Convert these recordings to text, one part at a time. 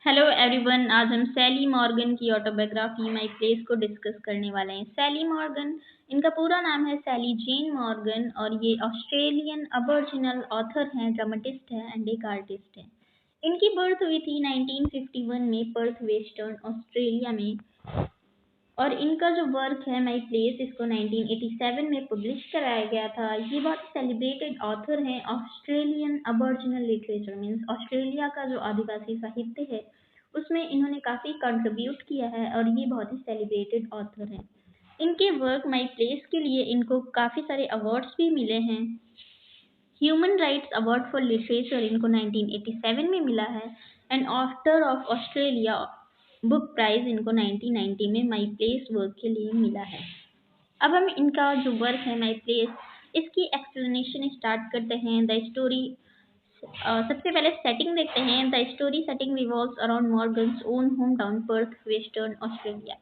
Hello everyone. आज हम सैली Morgan की ऑटोबायोग्राफी माई प्लेस को डिस्कस करने वाले हैं। सैली मॉर्गन, इनका पूरा नाम है सैली जेन मॉर्गन और ये ऑस्ट्रेलियन अबोरिजिनल ऑथर हैं, ड्रामेटिस्ट हैं एंड एक आर्टिस्ट हैं। इनकी बर्थ हुई थी 1951 में पर्थ वेस्टर्न ऑस्ट्रेलिया में और इनका जो वर्क है माई प्लेस इसको 1987 में पब्लिश कराया गया था। ये बहुत सेलिब्रेटेड ऑथर हैं Australian Aboriginal literature, means Australia का जो आदिवासी साहित्य है उसमें इन्होंने काफ़ी कंट्रीब्यूट किया है और ये बहुत ही सेलिब्रेटेड ऑथर हैं। इनके वर्क माई प्लेस के लिए इनको काफ़ी सारे अवार्ड्स भी मिले हैं। Human rights award for literature इनको 1987 में मिला है and author of Australia book prize इनको 1990 में माई प्लेस वर्क के लिए मिला है। अब हम इनका जो वर्क है माई प्लेस इसकी एक्सप्लेनेशन स्टार्ट करते हैं। द स्टोरी, सबसे पहले सेटिंग देखते हैं। The story setting revolves around Morgan's own home town Perth western Australia.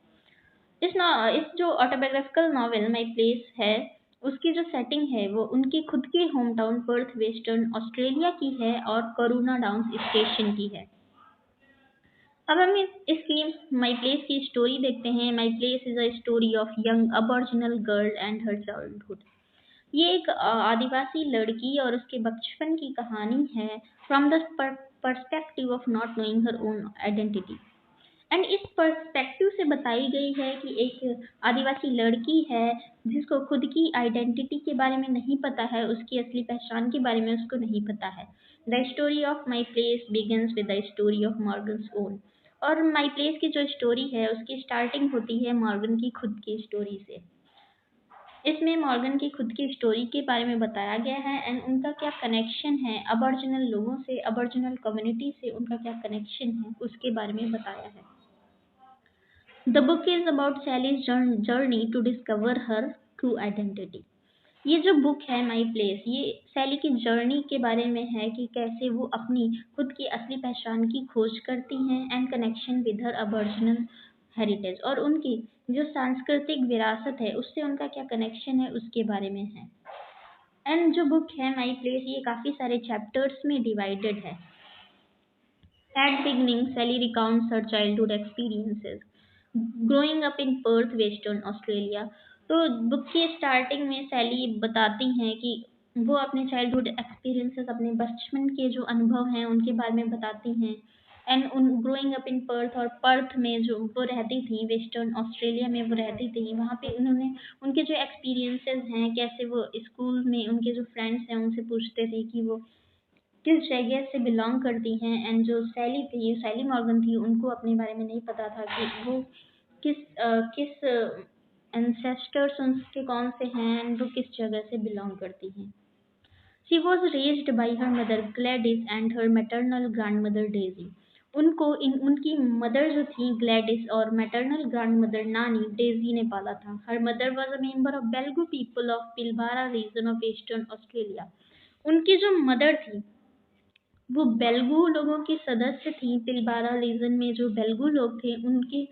इस जो ऑटोबायोग्राफिकल नॉवेल माई प्लेस है उसकी जो सेटिंग है वो उनकी खुद की home town Perth western Australia की है और करूना डाउन्स स्टेशन की है। अब हम इसकी माई प्लेस की स्टोरी देखते हैं। My place is a story of young aboriginal girl and her childhood. ये एक आदिवासी लड़की और उसके बचपन की कहानी है from the perspective of not knowing her own identity. And इस पर्सपेक्टिव से बताई गई है कि एक आदिवासी लड़की है जिसको खुद की आइडेंटिटी के बारे में नहीं पता है, उसकी असली पहचान के बारे में उसको नहीं पता है। The story of my place begins with the story of Morgan's own. और माई प्लेस की जो स्टोरी है उसकी स्टार्टिंग होती है मॉर्गन की खुद की स्टोरी से। इसमें मॉर्गन की खुद की स्टोरी के बारे में बताया गया है एंड उनका क्या कनेक्शन है अबॉर्जिनल लोगों से, अबॉर्जिनल कम्युनिटी से उनका क्या कनेक्शन है उसके बारे में बताया है। The book is about Sally's journey to discover her true identity. ये जो बुक है माई प्लेस ये सैली की जर्नी के बारे में है कि कैसे वो अपनी खुद की असली पहचान की खोज करती हैं and connection with her aboriginal heritage, और उनकी जो सांस्कृतिक विरासत है उससे उनका क्या कनेक्शन है उसके बारे में है। एंड जो बुक है माई प्लेस ये काफ़ी सारे चैप्टर्स में डिवाइडेड है। At beginning, Sally recounts her childhood experiences growing up in Perth, Western Australia. तो बुक की स्टार्टिंग में सैली बताती हैं कि वो अपने चाइल्डहुड एक्सपीरियंसेस, अपने बचपन के जो अनुभव हैं उनके बारे में बताती हैं। एंड उन ग्रोइंग अप इन पर्थ, और पर्थ में जो वो रहती थी, वेस्टर्न ऑस्ट्रेलिया में वो रहती थी, वहाँ पे उन्होंने उनके जो एक्सपीरियंसेस हैं, कैसे वो स्कूल में उनके जो फ्रेंड्स हैं उनसे पूछते थे कि वो किस जगह से बिलोंग करती हैं। एंड जो सैली थी, सैली मॉर्गन थी, उनको अपने बारे में नहीं पता था कि वो किस एंसेस्टर्स उनके कौन से हैं एंड वो किस जगह से बिलोंग करती हैं। She was raised by her mother Gladys and her maternal grandmother Daisy. उनकी मदर जो थी ग्लैडिस और मैटरनल ग्रैंड मदर नानी डेजी ने पाला था। Her mother was a member of बेलगू people of Pilbara region of eastern Australia. उनकी जो मदर थी वो बेलगू लोगों की सदस्य थी। पिलबारा रीजन में जो बेलगू लोग थे उनके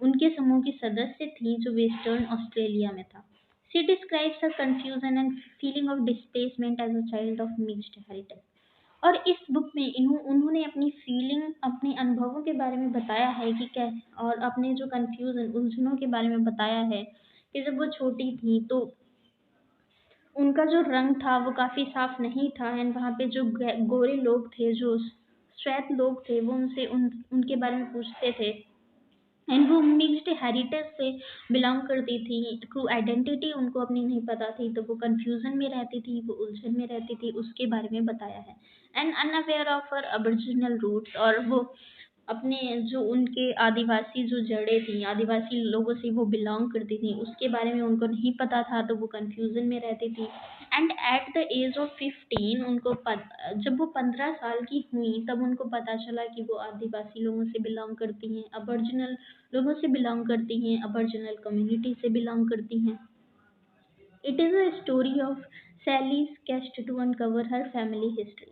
उनके समूह की सदस्य थी जो वेस्टर्न ऑस्ट्रेलिया में था। She describes her confusion and feeling of displacement as a child of mixed heritage. और इस बुक में उन्होंने अपनी फीलिंग, अपने अनुभवों के बारे में बताया है कि क्या, और अपने जो कंफ्यूजन उलझनों के बारे में बताया है कि जब वो छोटी थी तो उनका जो रंग था वो काफ़ी साफ नहीं था एंड वहाँ पे जो गोरे लोग थे, जो श्वेत लोग थे, वो उनसे उनके बारे में पूछते थे। एंड वो मिक्स्ड हेरिटेज से बिलोंग करती थी। ट्रू आइडेंटिटी उनको अपनी नहीं पता थी, तो वो कंफ्यूजन में रहती थी, वो उलझन में रहती थी, उसके बारे में बताया है। And unaware of her aboriginal roots, और वो अपने जो उनके आदिवासी जो जड़ें थी, आदिवासी लोगों से वो बिलोंग करती थी, उसके बारे में उनको नहीं पता था, तो वो कंफ्यूजन में रहती थी। And at the age of 15 जब वो 15 साल की हुई तब उनको पता चला कि वो आदिवासी लोगों से बिलोंग करती हैं, अबरिजिनल लोगों से बिलोंग करती हैं, अबरिजिनल कम्युनिटी से बिलोंग करती हैं। It is a story of Sally's quest to uncover her family history.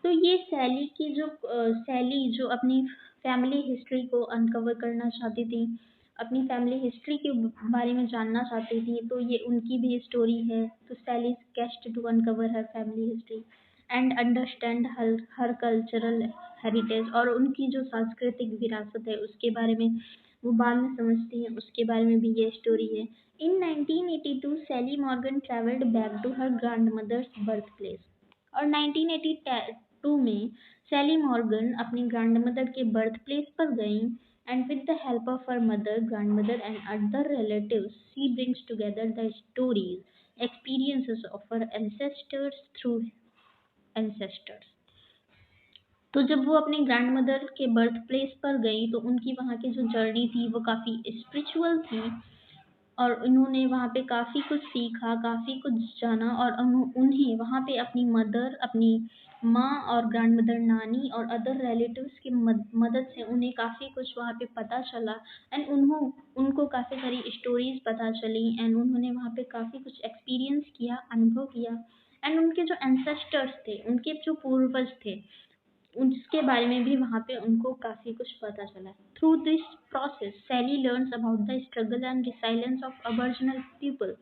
तो ये सैली जो अपनी फैमिली हिस्ट्री को अनकवर करना चाहती थी, अपनी फैमिली हिस्ट्री के बारे में जानना चाहती थी, तो ये उनकी भी स्टोरी है। तो Sally's quest to uncover her family history. And understand her cultural heritage, और उनकी जो सांस्कृतिक विरासत है उसके बारे में वो बाद में समझती हैं, उसके बारे में भी ये स्टोरी है। In 1982 Sally Morgan travelled back to her grandmother's birth place, और 1982 में सैली मॉर्गन अपनी ग्रैंडमदर के बर्थ प्लेस पर गई, and with the help of her mother, grandmother, and other relatives, she brings together the stories, experiences of her ancestors through ancestors. तो जब वो अपनी ग्रैंड मदर के बर्थ प्लेस पर गई तो उनकी वहाँ की जो जर्नी थी वो काफ़ी स्पिरिचुअल थी, और उन्होंने वहाँ पे काफ़ी कुछ सीखा, काफ़ी कुछ जाना, और उन्हें वहाँ पे अपनी मदर, अपनी माँ और ग्रैंड मदर नानी और अदर रिलेटिव्स की मदद से उन्हें काफ़ी कुछ वहाँ पे पता चला, एंड उनको काफ़ी सारी स्टोरीज पता चली, एंड उन्होंने वहाँ पे काफ़ी कुछ एक्सपीरियंस किया, अनुभव किया, एंड उनके जो एंसेस्टर्स थे, उनके जो पूर्वज थे, उसके बारे में भी वहाँ पे उनको काफ़ी कुछ पता चला। Through this process Sally learns about the struggle and resilience of aboriginal people,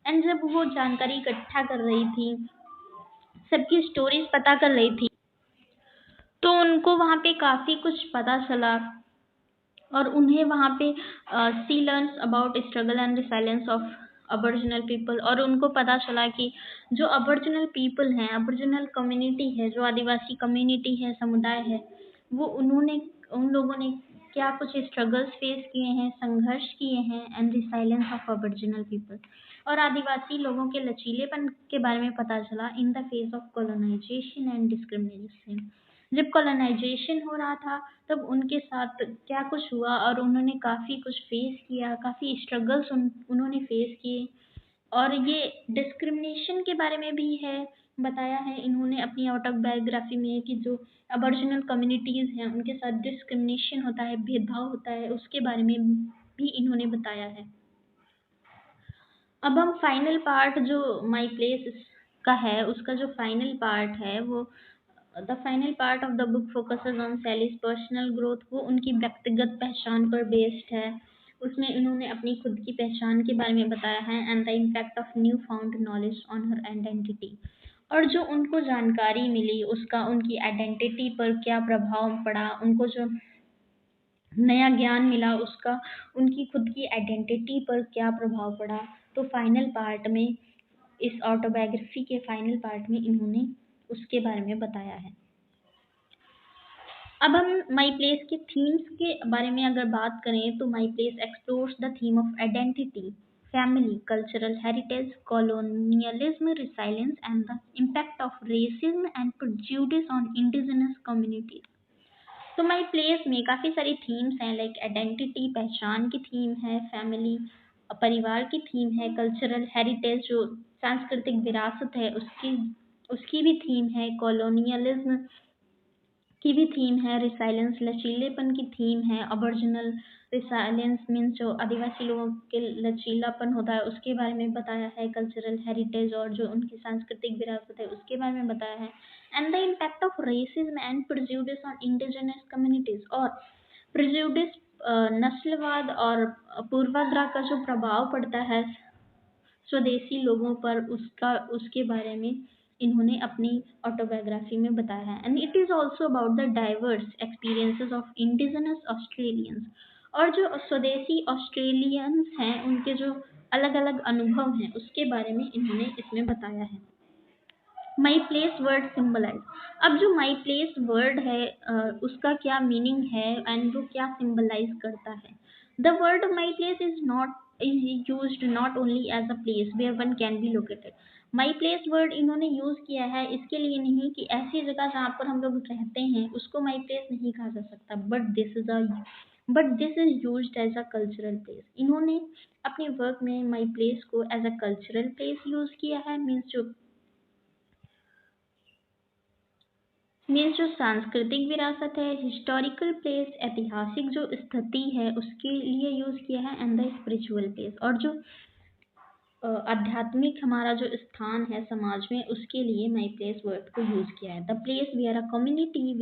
and जब वो जानकारी इकट्ठा कर रही थी, सबकी स्टोरीज पता कर रही थी, तो उनको वहाँ पे काफ़ी कुछ पता चला, और उन्हें वहाँ पे she learns about struggle and resilience of aboriginal people, और उनको पता चला कि जो अबॉर्जिनल पीपल हैं, अबॉर्जिनल कम्युनिटी है, जो आदिवासी कम्युनिटी है, समुदाय है, वो उन लोगों ने क्या कुछ स्ट्रगल्स फेस किए हैं, संघर्ष किए हैं, and resilience of aboriginal people, और आदिवासी लोगों के लचीलेपन के बारे में पता चला in the face of colonisation and discrimination. जब कॉलोनाइजेशन हो रहा था तब उनके साथ क्या कुछ हुआ, और उन्होंने काफ़ी कुछ फेस किया, काफ़ी स्ट्रगल्स उन्होंने फेस किए, और ये डिस्क्रिमिनेशन के बारे में भी है, बताया है इन्होंने अपनी ऑटोबायोग्राफी में कि जो अबॉर्जिनल कम्युनिटीज़ हैं उनके साथ डिस्क्रिमिनेशन होता है, भेदभाव होता है, उसके बारे में भी इन्होंने बताया है। अब हम फाइनल पार्ट जो माई प्लेस का है, उसका जो फाइनल पार्ट है वो the final part of the book focuses on सैलीज personal growth, वो उनकी व्यक्तिगत पहचान पर बेस्ड है। उसमें इन्होंने अपनी खुद की पहचान के बारे में बताया है, and the impact of new found knowledge on her identity, और जो उनको जानकारी मिली उसका उनकी आइडेंटिटी पर क्या प्रभाव पड़ा, उनको जो नया ज्ञान मिला उसका उनकी खुद की आइडेंटिटी पर क्या प्रभाव पड़ा। तो फाइनल पार्ट में, इस ऑटोबायोग्राफी के फाइनल पार्ट में इन्होंने उसके बारे में बताया है। अब हम माई प्लेस के थीम्स के बारे में अगर बात करें तो my place explores the theme of identity, family, cultural heritage, colonialism, resilience, and the impact of racism and prejudice on indigenous communities. तो माई प्लेस में काफ़ी सारी थीम्स हैं, लाइक आइडेंटिटी, पहचान की थीम है, फैमिली, परिवार की थीम है, कल्चरल हेरिटेज जो सांस्कृतिक विरासत है उसकी भी थीम है, कॉलोनियलिज्म की भी थीम है, रिसाइलेंस लचीलेपन की थीम है, अबॉर्जिनल रिसाइलेंस मीन्स जो आदिवासी लोगों के लचीलापन होता है उसके बारे में बताया है, कल्चरल हेरिटेज और जो उनकी सांस्कृतिक विरासत है उसके बारे में बताया है, and the impact of racism and prejudice on indigenous communities, और प्रेजुडिस नस्लवाद और पूर्वाग्रह का जो प्रभाव पड़ता है स्वदेशी लोगों पर, उसके बारे में इन्होंने अपनी ऑटोबायोग्राफी में बताया है, and it is also about the diverse experiences of indigenous Australians, और जो स्वदेशी ऑस्ट्रेलियंस हैं उनके जो अलग अलग अनुभव हैं उसके बारे में इन्होंने इसमें बताया है। माई प्लेस वर्ड सिम्बलाइज, अब जो माई प्लेस वर्ड है उसका क्या मीनिंग है एंड वो क्या सिम्बलाइज करता है। The word my place is used not only as a place where one can be located. My place word इन्होंने यूज किया है इसके लिए नहीं कि ऐसी जगह जहाँ पर हम लोग रहते हैं उसको माई प्लेस नहीं कहा जा सकता, but this is used as a cultural place. इन्होंने अपने वर्क में माई प्लेस को as a cultural place use किया है, मीन्स जो सांस्कृतिक विरासत है, हिस्टोरिकल प्लेस, ऐतिहासिक जो स्थिति है उसके लिए यूज किया है, एंड द स्पिरिचुअल प्लेस, और जो आध्यात्मिक हमारा जो स्थान है समाज में उसके लिए माई प्लेस वर्ड को यूज किया है। The place we are a community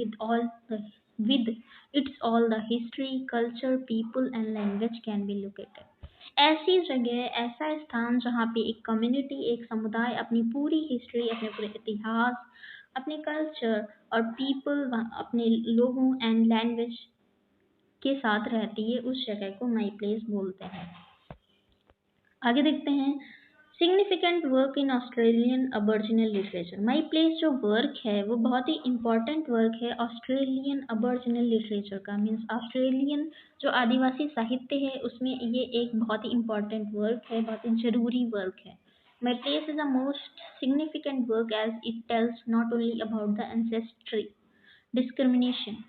with its all the history, culture, people and language can be located. ऐसी जगह, ऐसा स्थान जहाँ पे एक कम्युनिटी, एक समुदाय अपनी पूरी हिस्ट्री, अपने पूरे इतिहास, अपने कल्चर और पीपल, अपने लोगों एंड लैंग्वेज के साथ रहती है, उस जगह को माई प्लेस बोलते हैं। आगे देखते हैं significant work in Australian aboriginal literature. My place जो वर्क है वो बहुत ही इंपॉर्टेंट वर्क है ऑस्ट्रेलियन अबॉर्जिनल लिटरेचर का। मीन्स ऑस्ट्रेलियन जो आदिवासी साहित्य है उसमें ये एक बहुत ही इंपॉर्टेंट वर्क है, बहुत ही जरूरी वर्क है। My place is the most significant work as it tells not only about the ancestry discrimination.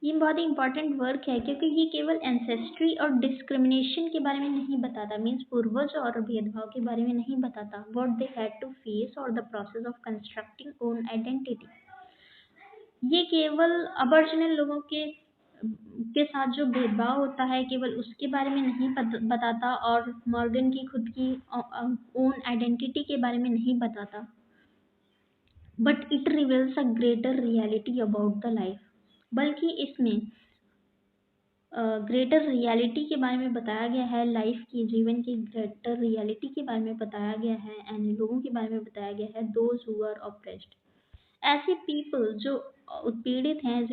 ये बहुत ही इंपॉर्टेंट वर्क है क्योंकि ये केवल एंसेस्ट्री और डिस्क्रिमिनेशन के बारे में नहीं बताता, मीन्स पूर्वज और भेदभाव के बारे में नहीं बताता, what they had to face और the process of constructing own identity. ये केवल अबॉर्जिनल लोगों के साथ जो भेदभाव होता है केवल उसके बारे में नहीं बताता, और मॉर्गन की खुद की ओन आइडेंटिटी के बारे में नहीं बताता, but it reveals a greater reality about the life. बल्कि इसमें ग्रेटर रियलिटी के बारे में बताया गया है, लाइफ की, जीवन की ग्रेटर रियलिटी के बारे में बताया गया है, एंड लोगों के बारे में बताया गया है, दोज हु आर ऑप्रेस्ड, ऐसे पीपल जो उत्पीड़ित हैं,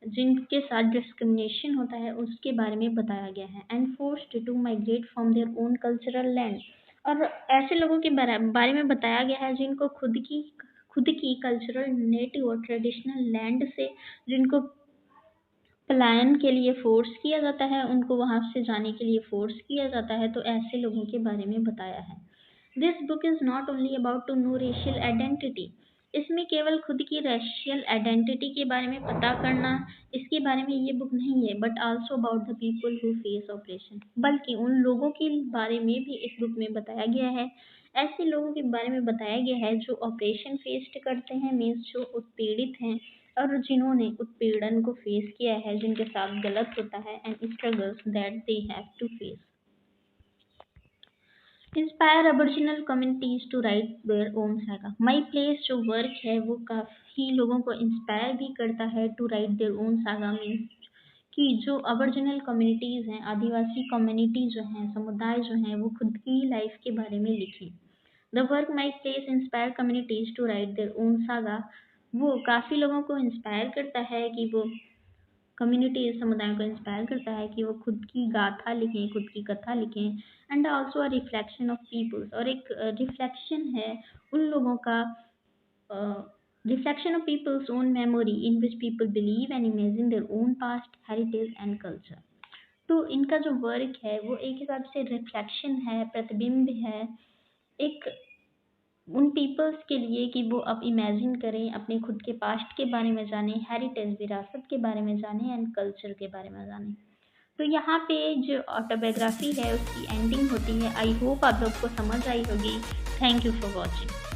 जिनके साथ डिस्क्रिमिनेशन होता है उसके बारे में बताया गया है, and forced to migrate from their own cultural land. और ऐसे लोगों के बारे में बताया गया है जिनको खुद की कल्चरल नेटिव और ट्रेडिशनल लैंड से जिनको पलायन के लिए फोर्स किया जाता है, उनको वहां से जाने के लिए फोर्स किया जाता है, तो ऐसे लोगों के बारे में बताया है। This book is not only about to know racial identity. इसमें केवल खुद की रेशियल आइडेंटिटी के बारे में पता करना, इसके बारे में ये बुक नहीं है, but also about the people who face operation, बल्कि उन लोगों के बारे में भी इस बुक में बताया गया है, ऐसे लोगों के बारे में बताया गया है जो ऑपरेशन फेस करते हैं, मीन्स जो उत्पीड़ित हैं और जिन्होंने उत्पीड़न को फेस किया है, जिनके साथ गलत होता है, and struggles that they have to face. Inspire Aboriginal communities to write their own saga. My place जो वर्क है वो काफ़ी लोगों को इंस्पायर भी करता है to write their own saga. Means कि जो अबोरिजिनल कम्युनिटीज़ हैं, आदिवासी कम्युनिटी जो हैं, समुदाय जो हैं, वो खुद की लाइफ के बारे में लिखें। The work my place inspire communities to write their own saga, वो काफ़ी लोगों को इंस्पायर करता है कि वो कम्युनिटी समुदाय को इंस्पायर करता है कि वो खुद की गाथा लिखें, खुद की कथा लिखें, and also a reflection of peoples, और एक रिफ्लेक्शन है उन लोगों का, reflection of people's own memory in which people believe and imagine their own past heritage and culture. तो इनका जो वर्क है वो एक हिसाब से रिफ्लेक्शन है, प्रतिबिंब है, एक उन पीपल्स के लिए कि वो अब इमेजिन करें, अपने खुद के पास्ट के बारे में जानें, हेरिटेज विरासत के बारे में जानें, एंड कल्चर के बारे में जानें। तो यहाँ पे जो ऑटोबायोग्राफी है उसकी एंडिंग होती है। आई होप आप लोग को समझ आई होगी। Thank you for watching.